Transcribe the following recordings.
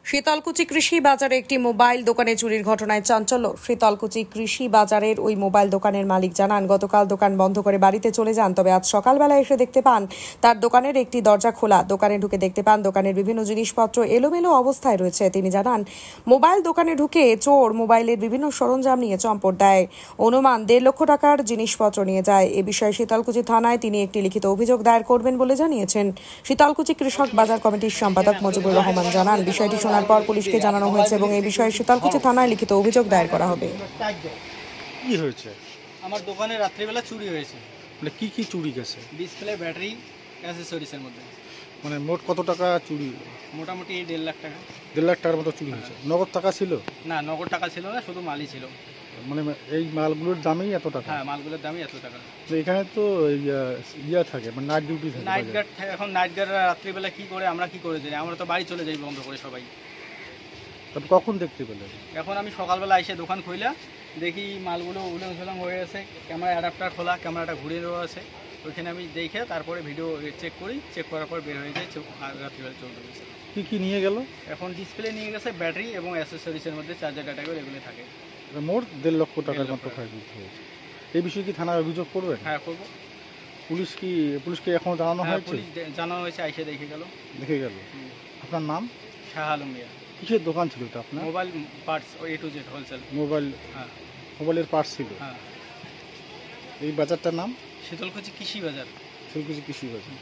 শীতলকুচি কৃষি বাজারে একটি মোবাইল দোকানে চুরির ঘটনায় চাঞ্চল্য। শীতলকুচি কৃষি বাজারের ওই মোবাইল দোকানের মালিক জানান, গতকাল দোকান বন্ধ করে বাড়িতে চলে যান। তবে আজ সকালবেলা এসে দেখতে পান তার দোকানের একটি দরজা খোলা। দোকানে ঢুকে দেখতে পান দোকানের বিভিন্ন জিনিসপত্র এলোমেলো অবস্থায় রয়েছে। তিনি জানান, মোবাইল দোকানে ঢুকে চোর মোবাইলের বিভিন্ন সরঞ্জাম নিয়ে চম্পট দেয়। অনুমান 1.5 লক্ষ টাকার জিনিসপত্র নিয়ে যায়। এ বিষয়ে শীতলকুচি থানায় তিনি একটি লিখিত অভিযোগ দায়ের করবেন বলে জানিয়েছেন। শীতলকুচি কৃষক বাজার কমিটির সম্পাদক মজিবুর রহমান জানান, বিষয়টি শোনার পর পুলিশকে জানানো হয়েছে এবং এই বিষয়ে শীতলকুচি থানায় লিখিত অভিযোগ দায়ের করা হবে। কি হয়েছে? আমার দোকানে রাত্রিবেলা চুরি হয়েছে। মানে কি কি চুরি গেছে? ডিসপ্লে, ব্যাটারি, অ্যাসেসরিজের মধ্যে। মানে মোট কত টাকা চুরি? মোটামুটি 1.5 লাখ টাকা। 1.5 লাখ টাকার মতো চুরি হয়েছে। নগদ টাকা ছিল? না, নগদ টাকা ছিল না, শুধু মালই ছিল। মানে এই মালগুলোর দামই এত টাকা? হ্যাঁ, মালগুলোর দামই এত টাকা। এখানে তো ইয়া থাকে, মানে নাইট ডিউটি থাকে। নাইট গার্ড থাকে। এখন নাইট গার্ডরা রাত্রিবেলা কি করে, আমরা কি করে জানি? আমরা তো বাড়ি চলে যাই বন্ধ করে সবাই। তবে কখন দেখতে পেলেন? এখন আমি সকালবেলা এসে দোকান খুইলা দেখি মালগুলো উলং হয়ে আছে, ক্যামেরা অ্যাডাপ্টার খোলা, ক্যামেরাটা ঘুরিয়ে দেওয়া আছে। ওইখানে আমি দেখে তারপরে ভিডিও চেক করি, চেক করার পর বের হয়ে যায় রাত্রিবেলা চলতে গেছে। কি কি নিয়ে গেল? এখন ডিসপ্লে নিয়ে গেছে, ব্যাটারি এবং অ্যাসেসরিজের মধ্যে চার্জার ডাটাগুলো এগুলো থাকে। মোট 1.5 লক্ষ টাকার মতো ক্ষয়ক্ষতি হয়েছে। এই বিষয়ে কি থানায় অভিযোগ করবেন? হ্যাঁ, করবো। পুলিশকে এখন জানানো হয়েছে? পুলিশ জানানো হয়েছে, আইসে দেখে গেল। আপনার নাম? শাহ আলম মিয়া। কিসের দোকান ছিল এটা আপনার? Mobile parts, A to Z wholesale mobile. হ্যাঁ, মোবাইলের পার্টস ছিল। হ্যাঁ। এই বাজারটার নাম? শীতলকুচি কৃষি বাজার। শীতলকুচি কৃষি বাজার।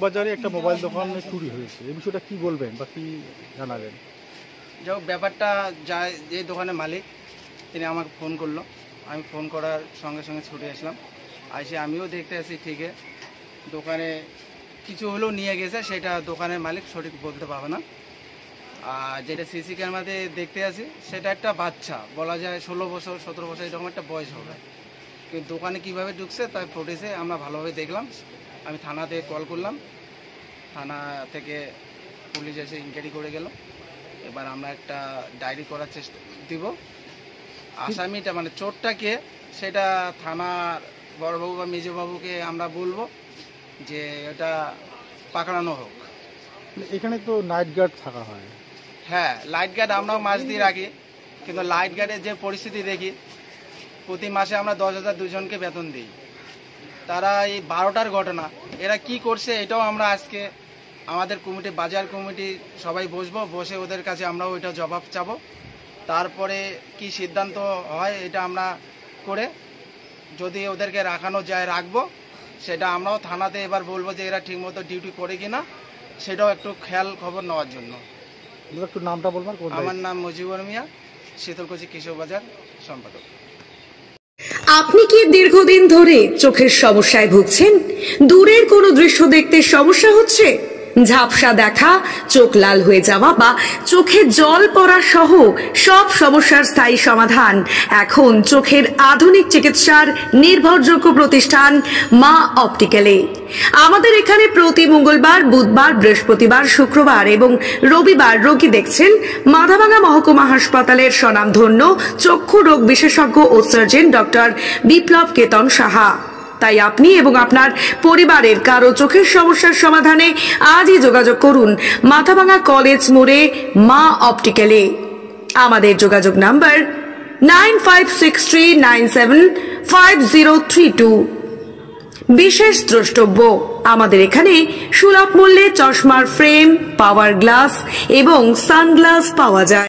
বাজারে একটা মোবাইল দোকানে চুরি হয়েছে, এই বিষয়টা কি বলবেন বা কি জানাবেন? যাই হোক, ব্যাপারটা যে দোকানের মালিক তিনি আমাকে ফোন করলো। আমি ফোন করার সঙ্গে সঙ্গে ছুটে আসলাম। এসে আমিও দেখতে আসি, ঠিকই দোকানে কিছু হলেও নিয়ে গেছে, সেটা দোকানের মালিক সঠিক বলতে পারবে না। আর যেটা সিসি ক্যামেরাতে দেখতে আসি, সেটা একটা বাচ্চা, বলা যায় 16 বছর 17 বছর এরকম একটা বয়স হবে। কিন্তু দোকানে কীভাবে ঢুকছে তার ফুটেজে আমরা ভালোভাবে দেখলাম। আমি থানাতে কল করলাম, থানা থেকে পুলিশ এসে ইনকোয়ারি করে গেল। এবার আমরা একটা ডায়েরি করার চেষ্টা দিব। আসামিটা মানে চোরটাকে, সেটা থানার বড়বাবু বা মেজবাবুকে আমরা বলবো যে এটা পাকড়ানো হোক। এখানে তো নাইট গার্ড থাকা হয়। হ্যাঁ, লাইট গার্ড আমরাও মাস দিয়ে রাখি, কিন্তু লাইট গার্ডের যে পরিস্থিতি দেখি, প্রতি মাসে আমরা 10,000 দুজনকে বেতন দিই। তারা এই 12টার ঘটনা এরা কি করছে, এটাও আমরা আজকে আমাদের কমিটি, বাজার কমিটি সবাই বসে ওদের কাছে আমরাও ওইটা জবাব চাবো। তারপরে কি সিদ্ধান্ত হয় এটা আমরা করে, যদি ওদেরকে রাখানো যায় রাখবো, সেটা আমরাও থানাতে এবার বলবো যে এরা ঠিকমতো ডিউটি করে কিনা, সেটাও একটু খেয়াল খবর নেওয়ার জন্য। একটু নামটা বলবেন? আমার নাম মজিবুর মিয়া, শীতলকুচি কৃষক বাজার সম্পাদক। আপনি কি দীর্ঘদিন ধরে চোখের সমস্যায় ভুগছেন? দূরের কোনো দৃশ্য দেখতে সমস্যা হচ্ছে? ঝাপসা দেখা, চোখ লাল হয়ে যাওয়া বা চোখে জল পড়া সহ সব সমস্যার স্থায়ী সমাধান এখন চোখের আধুনিক চিকিৎসার নির্ভরযোগ্য প্রতিষ্ঠান মা অপটিক্যালে। আমাদের এখানে প্রতি মঙ্গলবার, বুধবার, বৃহস্পতিবার, শুক্রবার এবং রবিবার রোগী দেখছেন মাথাভাঙা মহকুমা হাসপাতালের স্বনামধন্য চক্ষু রোগ বিশেষজ্ঞ ও সার্জন ডক্টর বিপ্লব কেতন সাহা। তাই আপনি এবং আপনার পরিবারের কারো চোখের সমস্যার সমাধানে আজই যোগাযোগ করুন মাথাভাঙা কলেজ মোড়ে মা অপটিক্যালে। আমাদের যোগাযোগ নাম্বার 9563975032। বিশেষ দ্রষ্টব্য, আমাদের এখানে সুলভ মূল্যে চশমার ফ্রেম, পাওয়ার গ্লাস এবং সানগ্লাস পাওয়া যায়।